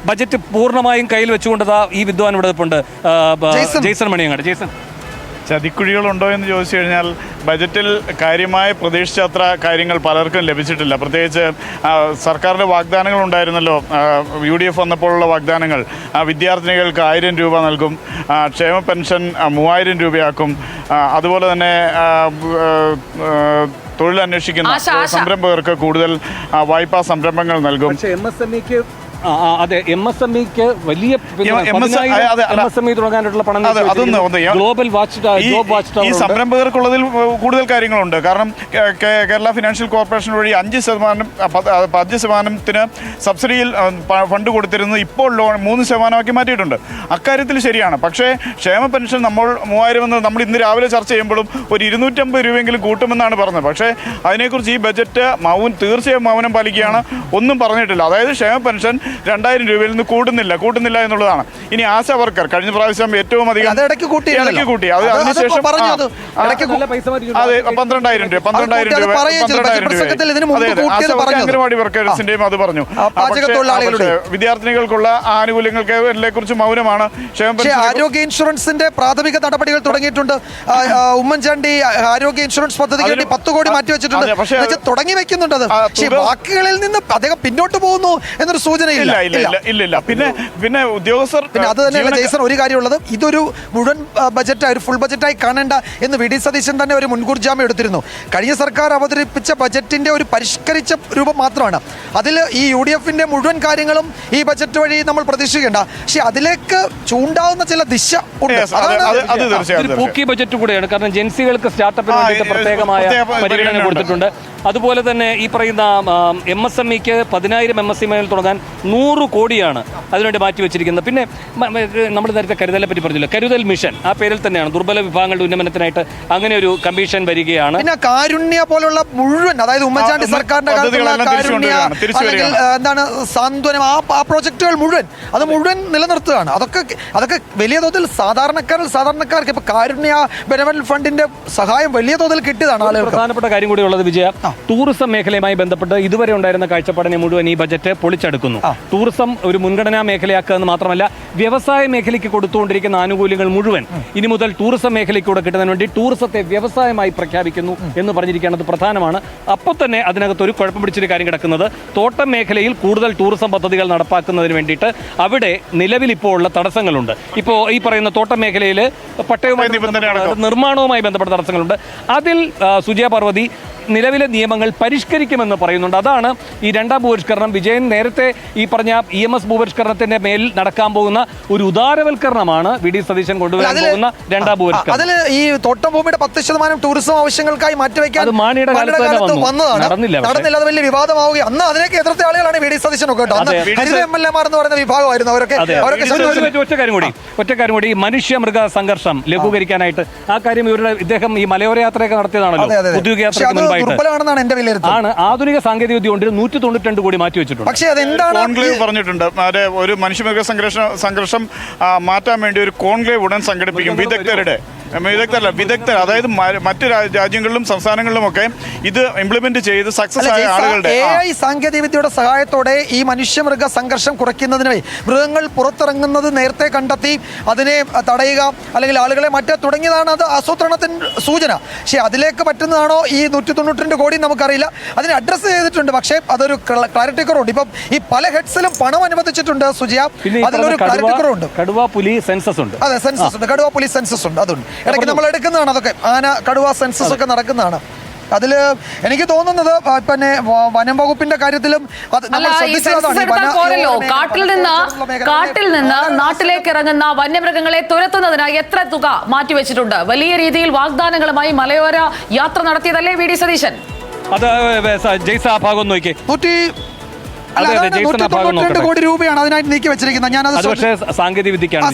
Budget പൂർണ്ണമായും കയ്യിൽ വെച്ചുകൊണ്ട് ഈ വിദ്വാൻ ഇവിടെ ഉണ്ട്. ജെയ്സൺ മണിയങ്ങാട്. ജെയ്സൺ, ചതിക്കുഴികളുണ്ടോ എന്ന് ചോദിച്ചു കഴിഞ്ഞാൽ ബജറ്റിൽ കാര്യമായ പ്രതീക്ഷിച്ചത്ര കാര്യങ്ങൾ പലർക്കും ലഭിച്ചിട്ടില്ല. പ്രത്യേകിച്ച് സർക്കാരിൻ്റെ വാഗ്ദാനങ്ങൾ ഉണ്ടായിരുന്നല്ലോ, UDF വന്നപ്പോഴുള്ള വാഗ്ദാനങ്ങൾ. വിദ്യാർത്ഥിനികൾക്ക് 1000 രൂപ നൽകും, ക്ഷേമ പെൻഷൻ 3000 രൂപയാക്കും, അതുപോലെ തന്നെ തൊഴിലന്വേഷിക്കുന്ന സംരംഭകർക്ക് കൂടുതൽ വായ്പാ സംരംഭങ്ങൾ നൽകും. അതെ, MSMEക്ക് വലിയ MSME തുടങ്ങാനുള്ള പണം ഗ്ലോബൽ ഈ സംരംഭകർക്കുള്ളതിൽ കൂടുതൽ കാര്യങ്ങളുണ്ട്. കാരണം കേരള ഫിനാൻഷ്യൽ കോർപ്പറേഷൻ വഴി 5% സബ്സിഡിയിൽ ഫണ്ട് കൊടുത്തിരുന്നത് ഇപ്പോൾ ലോൺ 3% മാറ്റിയിട്ടുണ്ട്. അക്കാര്യത്തിൽ ശരിയാണ്. പക്ഷേ ക്ഷേമ പെൻഷൻ നമ്മൾ 3000 എന്ന് നമ്മൾ ഇന്ന് രാവിലെ ചർച്ച ചെയ്യുമ്പോഴും ഒരു 250 രൂപയെങ്കിലും കൂട്ടുമെന്നാണ് പറഞ്ഞത്. പക്ഷേ അതിനെക്കുറിച്ച് ഈ ബജറ്റ് തീർച്ചയായും മൗനം പാലിക്കുകയാണ്, ഒന്നും പറഞ്ഞിട്ടില്ല. അതായത് ക്ഷേമ പെൻഷൻ 2000 രൂപയിൽ നിന്ന് കൂടുന്നില്ല എന്നുള്ളതാണ്. ഇനി ആശാ വർക്കർ കഴിഞ്ഞ പ്രാവശ്യം ഏറ്റവും അധികം ഇടയ്ക്ക് കൂട്ടി, അത് അതിനുശേഷം 12,000 രൂപ അംഗനവാടി വർക്കേഴ്സിന്റെയും അത് പറഞ്ഞു. വിദ്യാർത്ഥിനികൾക്കുള്ള ആനുകൂല്യങ്ങളെ കുറിച്ച് മൗനമാണ്. ആരോഗ്യ ഇൻഷുറൻസിന്റെ പ്രാഥമിക നടപടികൾ തുടങ്ങിയിട്ടുണ്ട്. ഉമ്മൻചാണ്ടി ആരോഗ്യ ഇൻഷുറൻസ് പദ്ധതിക്ക് വേണ്ടി 10 കോടി മാറ്റിവെച്ചിട്ടുണ്ട്. തുടങ്ങി വെക്കുന്നുണ്ട്. അത് ബാക്കികളിൽ നിന്ന് അദ്ദേഹം പിന്നോട്ട് പോകുന്നു എന്നൊരു സൂചനയില്ല. ഇല്ല. പിന്നെ ഉദ്യോഗസ്ഥർ അത് തന്നെയല്ല ജെയ്സൺ, ഒരു കാര്യമുള്ളത്, ഇതൊരു മുഴുവൻ ബജറ്റായി, ഒരു ഫുൾ ബജറ്റായി കാണേണ്ട എന്ന് VD സതീശൻ തന്നെ ഒരു മുൻകൂർ ജാമ്യം എടുത്തിരുന്നു. കഴിഞ്ഞ സർക്കാർ അവതരിപ്പിച്ച ബജറ്റിന്റെ ഒരു പരിഷ്കരിച്ച രൂപം മാത്രമാണ്. അതിൽ ഈ UDFന്റെ മുഴുവൻ കാര്യങ്ങളും ഈ ബജറ്റ് വഴി നമ്മൾ പ്രതീക്ഷിക്കേണ്ട. പക്ഷെ അതിലേക്ക് ചൂണ്ടാവുന്ന ചില ദിശ ഉണ്ട്. പൂക്കി ബജറ്റ് കൂടെയാണ്. കാരണം ജെൻസികൾക്ക് സ്റ്റാർട്ടപ്പിന് വേണ്ടിയിട്ട് പ്രത്യേകമായ പരിഗണന കൊടുത്തിട്ടുണ്ട്. അതുപോലെ തന്നെ ഈ പറയുന്ന MSMEക്ക് 10,000 MSME തുടങ്ങാൻ 100 കോടിയാണ് അതിനുവേണ്ടി മാറ്റിവെച്ചിരിക്കുന്നത്. പിന്നെ നമ്മൾ നേരത്തെ കരുതലെ പറ്റി പറഞ്ഞില്ല, കരുതൽ മിഷൻ ആ പേരിൽ തന്നെയാണ്. ദുർബല വിഭാഗങ്ങളുടെ ഉന്നമനത്തിനായിട്ട് അങ്ങനെ ഒരു കമ്മീഷൻ വരികയാണ്. പിന്നെ കാരുണ്യ പോലുള്ള മുഴുവൻ, അതായത് ഉമ്മൻചാണ്ടി സർക്കാരിന്റെ എന്താണ് സാന്ത്വനം, ആ പ്രോജക്റ്റുകൾ മുഴുവൻ നിലനിർത്തുകയാണ്. അതൊക്കെ വലിയ തോതിൽ സാധാരണക്കാർക്ക് ഇപ്പൊ കാരുണ്യ ബെനവലന്റ് ഫണ്ടിന്റെ സഹായം വലിയ തോതിൽ കിട്ടിയതാണ് ആളുകൾ. പ്രധാനപ്പെട്ട കാര്യം കൂടി ഉള്ളത് വിജയ, ടൂറിസം മേഖലയുമായി ബന്ധപ്പെട്ട് ഇതുവരെ ഉണ്ടായിരുന്ന കാഴ്ചപ്പാടിനെ മുഴുവൻ ഈ ബജറ്റ് പൊളിച്ചെടുക്കുന്നു. ടൂറിസം ഒരു മുൻഗണനാ മേഖലയാക്കുക എന്ന് മാത്രമല്ല, വ്യവസായ മേഖലയ്ക്ക് കൊടുത്തുകൊണ്ടിരിക്കുന്ന ആനുകൂല്യങ്ങൾ മുഴുവൻ ഇനി മുതൽ ടൂറിസം മേഖലയ്ക്കൂടെ കിട്ടുന്നതിന് വേണ്ടി ടൂറിസത്തെ വ്യവസായമായി പ്രഖ്യാപിക്കുന്നു എന്ന് പറഞ്ഞിരിക്കുന്നത് പ്രധാനമാണ്. അപ്പോൾ തന്നെ അതിനകത്ത് ഒരു കുഴപ്പം പിടിച്ചൊരു കാര്യം കിടക്കുന്നത്, തോട്ടം മേഖലയിൽ കൂടുതൽ ടൂറിസം പദ്ധതികൾ നടപ്പാക്കുന്നതിന് വേണ്ടിയിട്ട് അവിടെ നിലവിൽ ഇപ്പോൾ ഉള്ള തടസ്സങ്ങളുണ്ട്. ഇപ്പോൾ ഈ പറയുന്ന തോട്ടം മേഖലയിൽ പട്ടയവുമായി നിർമ്മാണവുമായി ബന്ധപ്പെട്ട തടസ്സങ്ങളുണ്ട്. അതിൽ സുജയ പാർവതി നിലവിലെ നിയമങ്ങൾ പരിഷ്കരിക്കുമെന്ന് പറയുന്നുണ്ട്. അതാണ് ഈ രണ്ടാം ഭൂപരിഷ്കരണം. വിജയൻ നേരത്തെ ഈ പറഞ്ഞ EMS ഭൂപരിഷ്കരണത്തിന്റെ മേൽ നടക്കാൻ പോകുന്ന ഒരു ഉദാരവൽക്കരണമാണ് VD സതീശൻ കൊണ്ടുവരാൻ പോകുന്ന രണ്ടാം ഭൂപരിഷ്കരണം. അതിൽ ഈ തോട്ടം ഭൂമിയുടെ 10% ടൂറിസം ആവശ്യങ്ങൾക്കായി മാറ്റിവെക്കാൻ അത് മാണിയുടെ കാലത്ത് നടന്നില്ല. അത് വലിയ വിവാദമാവുകയും അന്ന് അതിനേക്ക് എതിർത്ത ആളുകളാണ് VD സതീശനൊക്കെ കേട്ടോ. അന്ന് ഹരിത MLA എന്ന് പറയുന്ന വിഭാഗമായിരുന്നു അവരൊക്കെ. ഒറ്റ കാര്യം കൂടി, മനുഷ്യ മൃഗ സംഘർഷം ലഘൂകരിക്കാനായിട്ട് ആ കാര്യം ഇദ്ദേഹം ഈ മലയോര യാത്രയൊക്കെ നടത്തിയതാണല്ലോ, ഉദ്യോഗയാത്ര ദുർബലമാണെന്നാണ് എന്റെ വിലയിരുത്തൽ. ആധുനിക സാങ്കേതിക വിദ്യ കൊണ്ട് 192 കോടി മാറ്റി വെച്ചിട്ടുണ്ട്. പക്ഷേ അതെന്താണ് പറഞ്ഞിട്ടുണ്ട്, ഒരു മനുഷ്യമൃഗ സംഘർഷം മാറ്റാൻ വേണ്ടി ഒരു കോൺക്ലേവ് ഉടൻ സംഘടിപ്പിക്കും. വിദഗ്ധർ, അതായത് മറ്റു രാജ്യങ്ങളിലും സംസ്ഥാനങ്ങളിലുമൊക്കെ ഇത് ഇംപ്ലിമെന്റ് ചെയ്ത് സക്സസ് ആയ ആളുകളുടെ AI സാങ്കേതിക വിദ്യയുടെ സഹായത്തോടെ ഈ മനുഷ്യമൃഗ സംഘർഷം കുറയ്ക്കുന്നതിനായി മൃഗങ്ങൾ പുറത്തിറങ്ങുന്നത് നേരത്തെ കണ്ടെത്തി അതിനെ തടയുക, അല്ലെങ്കിൽ ആളുകളെ തുടങ്ങിയതാണ് അത് ആസൂത്രണത്തിന് സൂചന. പക്ഷേ അതിലേക്ക് പറ്റുന്നതാണോ ഈ 192 കോടി നമുക്കറിയില്ല. അതിനെ അഡ്രസ്സ് ചെയ്തിട്ടുണ്ട്, പക്ഷേ അതൊരു ക്ലാരിറ്റി കുറവുണ്ട്. ഇപ്പം ഈ പല ഹെഡ്സിലും പണം അനുവദിച്ചിട്ടുണ്ട് സുജിയ, അതിലൊരു ക്ലാരിറ്റി കുറവുണ്ട്. കടുവ പുലി സെൻസസ് ഉണ്ട്. അതെ, സെൻസസ് ഉണ്ട്, കടുവ പുലി സെൻസസ് ഉണ്ട്. അതുണ്ട്, ഇടയ്ക്ക് നമ്മൾ എടുക്കുന്നതാണ്. അതൊക്കെ ആന കടുവ സെൻസസ് ഒക്കെ നടക്കുന്നതാണ്. അതിൽ എനിക്ക് തോന്നുന്നത് പിന്നെ വനം വകുപ്പിന്റെ കാര്യത്തിലും കാട്ടിൽ നിന്ന് നാട്ടിലേക്ക് ഇറങ്ങുന്ന വന്യമൃഗങ്ങളെ തുരത്തുന്നതിനായി എത്ര തുക മാറ്റിവെച്ചിട്ടുണ്ട്? വലിയ രീതിയിൽ വാഗ്ദാനങ്ങളുമായി മലയോര യാത്ര നടത്തിയതല്ലേ VD സതീശൻ? അത് ജയ്സ ആ ഭാഗം നോക്കി 192 കോടി രൂപയാണ് അതിനായിട്ട് നീക്കി വെച്ചിരിക്കുന്നത്. ഞാനത് സാങ്കേതിക വിദ്യക്കാണ്.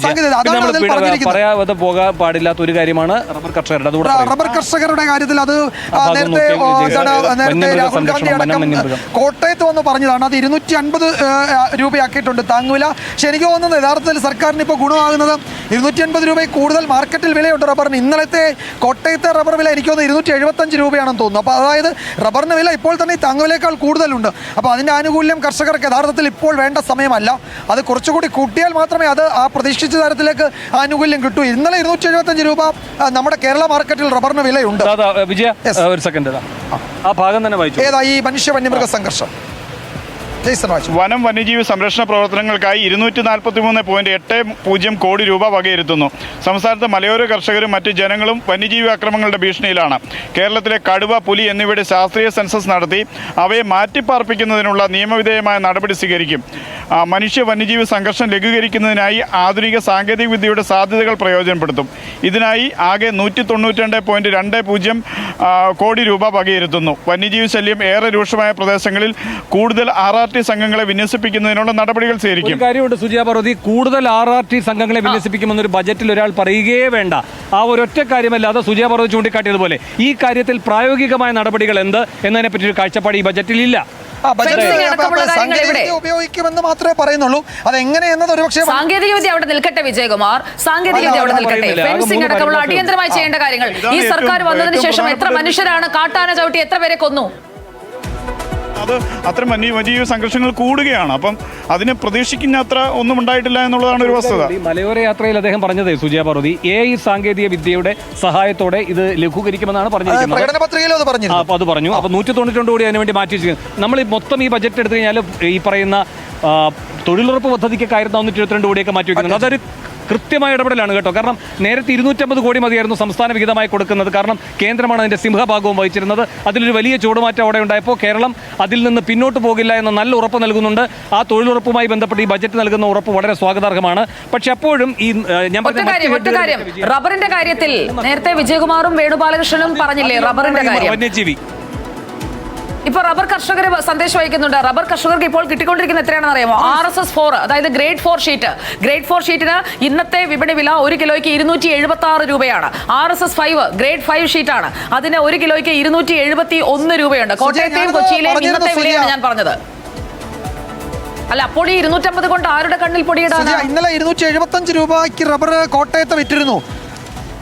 പറയാതെ പോകാൻ പാടില്ലാത്ത ഒരു കാര്യമാണ് റബ്ബർ കർഷകരുടെ കാര്യത്തിൽ. അത് നേരത്തെ രാഹുൽ ഗാന്ധി അടക്കം കോട്ടയത്ത് വന്ന് പറഞ്ഞതാണ്. അത് 250 രൂപയാക്കിയിട്ടുണ്ട് താങ്ങുവില. പക്ഷെ എനിക്ക് തോന്നുന്നത് യഥാർത്ഥത്തിൽ സർക്കാരിന് ഇപ്പോൾ ഗുണമാകുന്നത് 250 രൂപയിൽ കൂടുതൽ മാർക്കറ്റിൽ വിലയുണ്ട് റബ്ബറിന്. ഇന്നലത്തെ കോട്ടയത്തെ റബ്ബർ വില എനിക്ക് തോന്നുന്നു 275 രൂപയാണെന്ന് തോന്നുന്നു. അപ്പോൾ അതായത് റബ്ബറിന് വില ഇപ്പോൾ തന്നെ ഈ താങ്ങുവിലയേക്കാൾ കൂടുതലുണ്ട്. അപ്പോൾ അതിൻ്റെ ആനുകൂല്യം കർഷകർക്ക് യഥാർത്ഥത്തിൽ ഇപ്പോൾ വേണ്ട സമയമല്ല. അത് കുറച്ചുകൂടി കൂട്ടിയാൽ മാത്രമേ അത് ആ പ്രതീക്ഷിച്ച തരത്തിലേക്ക് ആനുകൂല്യം കിട്ടൂ. ഇന്നലെ 275 രൂപ നമ്മുടെ കേരള മാർക്കറ്റിൽ റബ്ബറിന് വിലയുണ്ട്. വിജയ ഒരു സെക്കൻഡ്, ആ ഭാഗം തന്നെ വായിച്ചു. ഏതാ ഈ മനുഷ്യ വന്യമൃഗ സംഘർഷം? വനം വന്യജീവി സംരക്ഷണ പ്രവർത്തനങ്ങൾക്കായി 243.80 കോടി രൂപ വകയിരുത്തുന്നു. സംസ്ഥാനത്തെ മലയോര കർഷകരും മറ്റ് ജനങ്ങളും വന്യജീവി ആക്രമണങ്ങളുടെ ഭീഷണിയിലാണ്. കേരളത്തിലെ കടുവ, പുലി എന്നിവയുടെ ശാസ്ത്രീയ സെൻസസ് നടത്തി അവയെ മാറ്റിപ്പാർപ്പിക്കുന്നതിനുള്ള നിയമവിധേയമായ നടപടി സ്വീകരിക്കും. മനുഷ്യ വന്യജീവി സംഘർഷം ലഘൂകരിക്കുന്നതിനായി ആധുനിക സാങ്കേതിക വിദ്യയുടെ സാധ്യതകൾ പ്രയോജനപ്പെടുത്തും. ഇതിനായി ആകെ 192.20 കോടി രൂപ വകയിരുത്തുന്നു. വന്യജീവി ശല്യം ഏറെ രൂക്ഷമായ പ്രദേശങ്ങളിൽ കൂടുതൽ RRT സംഘങ്ങളെ വിന്യസിപ്പിക്കുന്നതിനുള്ള നടപടികൾ സ്വീകരിക്കും. കാര്യമുണ്ട് സുജിയ പാർവതി, കൂടുതൽ RRT സംഘങ്ങളെ വിന്യസിപ്പിക്കുമെന്നൊരു ബജറ്റിൽ ഒരാൾ പറയുകയേ വേണ്ട. ആ ഒരൊറ്റ കാര്യമല്ലാതെ സുജിയ പാർവതി ചൂണ്ടിക്കാട്ടിയതുപോലെ ഈ കാര്യത്തിൽ പ്രായോഗികമായ നടപടികൾ എന്ത് എന്നതിനെ പറ്റി ഒരു കാഴ്ചപ്പാട് ഈ ബജറ്റിൽ ഇല്ല. ഉപയോഗിക്കുമെന്ന് മാത്രമേ പറയുന്നുള്ളൂ. അത് എങ്ങനെയെന്നത് ഒരുപക്ഷെ സാങ്കേതികവിദ്യ അവിടെ നിൽക്കട്ടെ വിജയകുമാർ, സാങ്കേതികവിദ്യ അവിടെ നിൽക്കട്ടെ. ഫെൻസിംഗ് അടക്കമുള്ള അടിയന്തരമായി ചെയ്യേണ്ട കാര്യങ്ങൾ. ഈ സർക്കാർ വന്നതിന് ശേഷം എത്ര മനുഷ്യരാണ് കാട്ടാന ചവിട്ടി എത്ര പേരെ കൊന്നു? അത് അത്ര വന്യജീവി സംഘർഷങ്ങൾ കൂടുകയാണ്. അപ്പം അതിന് പ്രതീക്ഷിക്കുന്ന അത്ര ഒന്നും ഉണ്ടായിട്ടില്ല എന്നുള്ളതാണ് ഒരു വസ്തുത. മലയോര യാത്രയിൽ അദ്ദേഹം പറഞ്ഞത് സുജിയ പാർവതി AI സാങ്കേതിക വിദ്യയുടെ സഹായത്തോടെ ഇത് ലഘൂകരിക്കുമെന്നാണ് പറഞ്ഞിരിക്കുന്നത്. അപ്പൊ അത് പറഞ്ഞു. അപ്പൊ 192 കോടി അതിനുവേണ്ടി മാറ്റി വെച്ചിരിക്കുന്നത്. നമ്മൾ മൊത്തം ഈ ബജറ്റ് എടുത്തു കഴിഞ്ഞാൽ ഈ പറയുന്ന തൊഴിലുറപ്പ് പദ്ധതിക്കായിരുന്നു 122 കോടിയൊക്കെ മാറ്റി വെക്കുന്നത്. അതൊരു കൃത്യമായ ഇടപെടലാണ് കേട്ടോ. കാരണം നേരത്തെ 250 കോടി മതിയായിരുന്നു സംസ്ഥാന വിഹിതമായി കൊടുക്കുന്നത്. കാരണം കേന്ദ്രമാണ് അതിന്റെ സിംഹഭാഗവും വഹിച്ചിരുന്നത്. അതിലൊരു വലിയ ചൂടുമാറ്റം അവിടെ ഉണ്ടായപ്പോൾ കേരളം അതിൽ നിന്ന് പിന്നോട്ട് പോകില്ല എന്ന നല്ല ഉറപ്പ് നൽകുന്നുണ്ട്. ആ തൊഴിലുറപ്പുമായി ബന്ധപ്പെട്ട് ഈ ബജറ്റ് നൽകുന്ന ഉറപ്പ് വളരെ സ്വാഗതാർഹമാണ്. പക്ഷെ അപ്പോഴും ഈ ഞാൻ റബ്ബറിന്റെ കാര്യത്തിൽ നേരത്തെ വിജയകുമാറും വേണുഗോപാലകൃഷ്ണനും പറഞ്ഞില്ലേ റബ്ബറിന്റെ കാര്യം. വന്യജീവി ഇപ്പൊ റബ്ബർ കർഷകർ സന്ദേശം വഹിക്കുന്നുണ്ട്. റബ്ബർ കർഷകർക്ക് ഇപ്പോൾ കിട്ടിക്കൊണ്ടിരിക്കുന്ന എത്രയാണെന്ന് അറിയാമോ? RSS-4, അതായത് ഗ്രേഡ് 4 ഷീറ്റ്. ഗ്രേഡ് 4 ഷീറ്റിന് ഇന്നത്തെ വിപണി വില 1 കിലോയ്ക്ക് 276 രൂപയാണ്. RSS-5 grade 5 ഷീറ്റാണ്. അതിന് 1 കിലോയ്ക്ക് 271 രൂപയുണ്ട്. കോട്ടയത്തെയും കൊച്ചിയിലെയും ഇന്നത്തെ വിലയാണ് ഞാൻ പറഞ്ഞത്. അല്ല, അപ്പോൾ ഈ 250 കൊണ്ട് ആരുടെ കണ്ണിൽ പൊടിയിടാൻ? ഇന്നലെ 275 രൂപയ്ക്ക് റബ്ബർ കോട്ടയത്ത് വിറ്റിരുന്നു.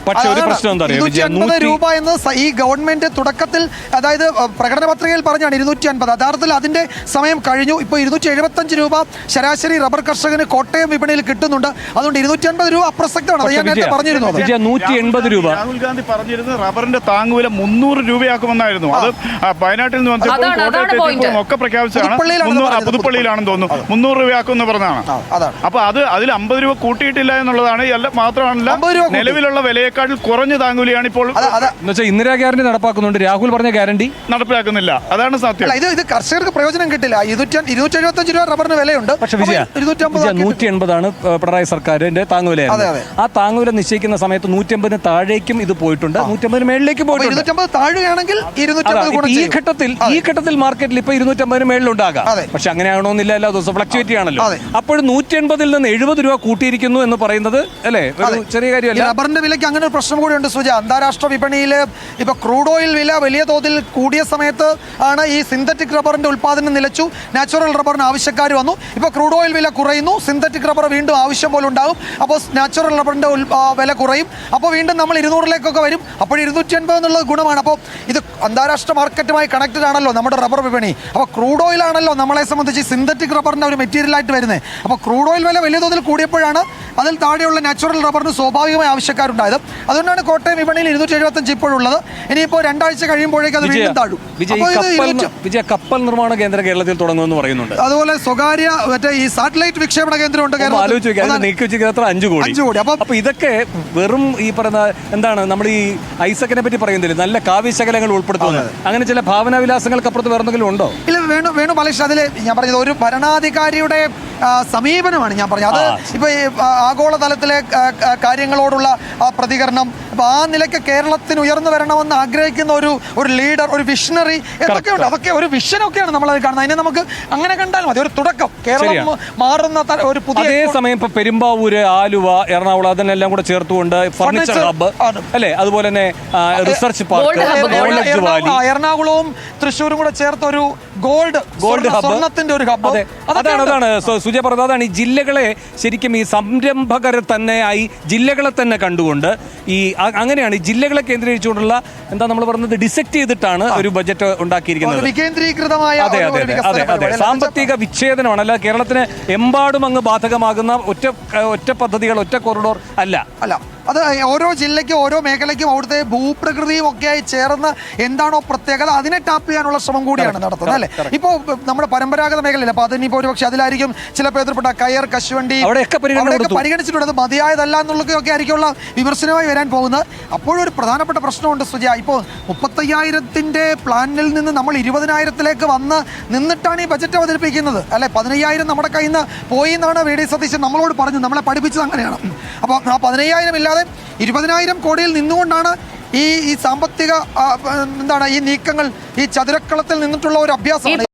പക്ഷേ ഒരു പ്രശ്നം എന്താ പറയുക, 250 രൂപ എന്ന് ഈ ഗവൺമെന്റ് തുടക്കത്തിൽ, അതായത് പ്രകടന പത്രികയിൽ പറഞ്ഞാണ് 250. യഥാർത്ഥത്തിൽ അതിന്റെ സമയം കഴിഞ്ഞു. ഇപ്പോൾ 275 രൂപ ശരാശരി റബ്ബർ കർഷകന് കോട്ടയം വിപണിയിൽ കിട്ടുന്നുണ്ട്. അതുകൊണ്ട് 250 രൂപ അപ്രസക്തമാണ്. അത് ഞാൻ നേരത്തെ പറഞ്ഞിരുന്നു. 180 രൂപ രാഹുൽ ഗാന്ധി പറഞ്ഞിരുന്നത് റബ്ബറിന്റെ താങ്ങുവില 300 രൂപയാക്കുമെന്നായിരുന്നു. അത് വയനാട്ടിൽ നിന്ന് വന്നപ്പോൾ ഒക്കെ പ്രഖ്യാപിച്ചതാണ്. പുതുപ്പള്ളിയിലാണെന്ന് തോന്നുന്നു 300 രൂപയാക്കുമെന്ന് പറഞ്ഞതാണ്. അപ്പൊ അതിൽ 50 രൂപ കൂട്ടിയിട്ടില്ല എന്നുള്ളതാണ്. മാത്രമല്ല നിലവിലുള്ള വിലയെ കുറഞ്ഞ താങ്ങൂലിയാണ് ഇപ്പോൾ. ഇന്ദിരാ ഗ്യാരണ്ടി നടപ്പാക്കുന്നുണ്ട്. രാഹുൽ പറഞ്ഞ ഗ്യാരണ്ടി നടപ്പിലാക്കുന്നില്ല. അതാണ് സത്യം. ഇത് കർഷകർക്ക് പ്രയോജനം കിട്ടില്ല. 275 രൂപ റബ്ബറിന് വിലയുണ്ട്. പക്ഷേ 180 ആണ് പിണറായി സർക്കാരിന്റെ താങ്ങുവില. ആ താങ്ങുവില നിശ്ചയിക്കുന്ന സമയത്ത് 150 താഴേക്കും ഇത് പോയിട്ടുണ്ട്, 150 മേളിലേക്ക് പോയിട്ടുണ്ട്. 250 താഴെയാണെങ്കിൽ ഈ ഘട്ടത്തിൽ മാർക്കറ്റിൽ ഇപ്പൊ 250 മേളിലുണ്ടാകാം. പക്ഷെ അങ്ങനെ ആകണമെന്നില്ല. എല്ലാ ദിവസവും ഫ്ലക്ച്വേറ്റ് ആണല്ലോ. അപ്പോഴും 180 നിന്ന് 70 രൂപ കൂട്ടിയിരിക്കുന്നു എന്ന് പറയുന്നത് അല്ലേ ഒരു ചെറിയ കാര്യമല്ല. റബ്ബറിന്റെ വിലയ്ക്ക് അങ്ങനെ ഒരു പ്രശ്നം കൂടിയുണ്ട് സുജ. അന്താരാഷ്ട്ര വിപണിയിൽ ഇപ്പൊ ക്രൂഡ് ഓയിൽ വില വലിയ തോതിൽ കൂടിയ സമയത്ത് ആണ് ഈ സിന്തറ്റിക് റബ്ബറിന്റെ ഉൽപ്പാദനം നിലച്ചു. നാച്ചുറൽ റബ്ബറിന് ആവശ്യക്കാർ വന്നു. ഇപ്പൊ ക്രൂഡ് ഓയിൽ വില കുറയുന്നു, സിന്തറ്റിക് റബ്ബർ വീണ്ടും ആവശ്യം പോലെ ഉണ്ടാകും. അപ്പോൾ നാച്ചുറൽ റബ്ബറിന്റെ വില കുറയും. അപ്പോൾ വീണ്ടും നമ്മൾ 200-ലേക്കൊക്കെ വരും. അപ്പോൾ 280 എന്നുള്ളത് ഗുണമാണ്. അപ്പോൾ ഇത് അന്താരാഷ്ട്ര മാർക്കറ്റുമായി കണക്റ്റഡ് ആണല്ലോ നമ്മുടെ റബ്ബർ വിപണി. അപ്പോൾ ക്രൂഡ് ഓയിൽ ആണല്ലോ നമ്മളെ സംബന്ധിച്ച് സിന്തറ്റിക് റബ്ബറിന്റെ ഒരു മെറ്റീരിയലായിട്ട് വരുന്നത്. അപ്പോൾ ക്രൂഡ് ഓയിൽ വില വലിയ തോതിൽ കൂടിയപ്പോഴാണ് അതിൽ താഴെയുള്ള നാച്ചുറൽ റബ്ബറിന് സ്വാഭാവികമായ ആവശ്യക്കാരുണ്ടായത്. അതുകൊണ്ടാണ് കോട്ടയം വിപണിയിൽ 275 ഇപ്പോഴുള്ളത്. ഇനിയിപ്പോൾ 2 ആഴ്ച കഴിയുമ്പോഴേക്കും അത് വീണ്ടും താഴും. കപ്പൽ നിർമ്മാണ കേന്ദ്രം കേരളത്തിൽ തുടങ്ങുമെന്ന് പറയുന്നുണ്ട്. അതുപോലെ സ്വകാര്യ ഈ സാറ്റലൈറ്റ് വിക്ഷേപണ കേന്ദ്രമുണ്ട് കേരളത്തിൽ 5 കോടി. അപ്പൊ ഇതൊക്കെ വെറും ഈ പറയുന്ന എന്താണ് നമ്മൾ ഈ ഐസക്കിനെ പറ്റി പറയുന്നില്ല, നല്ല കാവ്യശകലങ്ങൾ ഉൾപ്പെടുത്തുന്നത്. അങ്ങനെ ചില ഭാവനാവിലാസങ്ങൾക്ക് അപ്പുറത്ത് വേറെ എന്തെങ്കിലും ഉണ്ടോ? ഇല്ല, വേണു ബാലകൃഷ്ണൻ അതിൽ ഞാൻ പറഞ്ഞത് ഒരു ഭരണാധികാരിയുടെ സമീപനമാണ് ഞാൻ പറഞ്ഞത്. അത് ഇപ്പൊ ഈ ആഗോളതലത്തിലെ കാര്യങ്ങളോടുള്ള പ്രതികരണം, അപ്പോൾ ആ നിലയ്ക്ക് കേരളത്തിന് ഉയർന്നു വരണമെന്ന് ആഗ്രഹിക്കുന്ന ഒരു ലീഡർ, ഒരു വിഷണറി എന്തൊക്കെയുണ്ട്. അതൊക്കെ ഒരു വിഷനൊക്കെയാണ് നമ്മളത് കാണുന്നത്. അതിനെ നമുക്ക് അങ്ങനെ കണ്ടാൽ മതി, ഒരു തുടക്കം. കേരളം മാറുന്ന ഒരു പുതിയ, അതേസമയം ഇപ്പൊ പെരുമ്പാവൂര്, ആലുവ, എറണാകുളം അതിനെല്ലാം കൂടെ ചേർത്തുകൊണ്ട് ഫർണിച്ചർ ഹബ്ബ് അല്ലേ, അതുപോലെ തന്നെ റിസർച്ച് പാർക്ക്, എറണാകുളവും തൃശ്ശൂരും കൂടെ ചേർത്ത ഒരു ഗോൾഡ് ഹബ്ബ്, സ്വർണ്ണത്തിന്റെ ഒരു ഹബ്ബ്. അതാണ് സുജയ പറഞ്ഞത്. അതാണ് ഈ ജില്ലകളെ ശരിക്കും ഈ സംരംഭകരെ തന്നെ ആയി ജില്ലകളെ തന്നെ കണ്ടുകൊണ്ട് ഈ അങ്ങനെയാണ് ഈ ജില്ലകളെ കേന്ദ്രീകരിച്ചുകൊണ്ടുള്ള എന്താ നമ്മൾ പറഞ്ഞത് ഡിസെക്ട് ചെയ്തിട്ടാണ് ഒരു ബജറ്റ് ഉണ്ടാക്കിയിരിക്കുന്നത്. വികേന്ദ്രീകൃതമായ സാമ്പത്തിക വിച്ഛേദനമാണ്. അല്ല കേരളത്തിന് എമ്പാടും അങ്ങ് ബാധകമാകുന്ന ഒറ്റ പദ്ധതികൾ, ഒറ്റ കോറിഡോർ അല്ല. അത് ഓരോ ജില്ലയ്ക്കും ഓരോ മേഖലയ്ക്കും അവിടുത്തെ ഭൂപ്രകൃതിയും ഒക്കെയായി ചേർന്ന് എന്താണോ പ്രത്യേകത അതിനെ ടാപ്പ് ചെയ്യാനുള്ള ശ്രമം കൂടിയാണ് നടത്തുന്നത് അല്ലേ. ഇപ്പോൾ നമ്മുടെ പരമ്പരാഗത മേഖലയില്ല, അപ്പൊ അതിനിപ്പോൾ ഒരു പക്ഷേ അതിലായിരിക്കും ചില പേർപ്പെട്ട കയർ, കശുവണ്ടി അവിടെയൊക്കെ പരിഗണിച്ചിട്ടുണ്ട്. മതിയായതല്ല എന്നുള്ളതൊക്കെ ആയിരിക്കുള്ള വിമർശനമായി വരാൻ പോകുന്നത്. അപ്പോഴും ഒരു പ്രധാനപ്പെട്ട പ്രശ്നമുണ്ട് സുജയ. ഇപ്പോൾ 35,000-ന്റെ പ്ലാനിൽ നിന്ന് നമ്മൾ 20,000-ലേക്ക് വന്ന് നിന്നിട്ടാണ് ഈ ബജറ്റ് അവതരിപ്പിക്കുന്നത് അല്ലെ. 15,000 നമ്മുടെ കയ്യിൽ നിന്ന് പോയി എന്നാണ് വി.ഡി. സതീശൻ നമ്മളോട് പറഞ്ഞു, നമ്മളെ പഠിപ്പിച്ചത് അങ്ങനെയാണ്. അപ്പോൾ ആ 15,000 ഇല്ലാതെ 20,000 കോടിയിൽ നിന്നുകൊണ്ടാണ് ഈ സാമ്പത്തിക ഈ നീക്കങ്ങൾ ഈ ചതുരക്കളത്തിൽ നിന്നിട്ടുള്ള ഒരു അഭ്യാസമാണ്.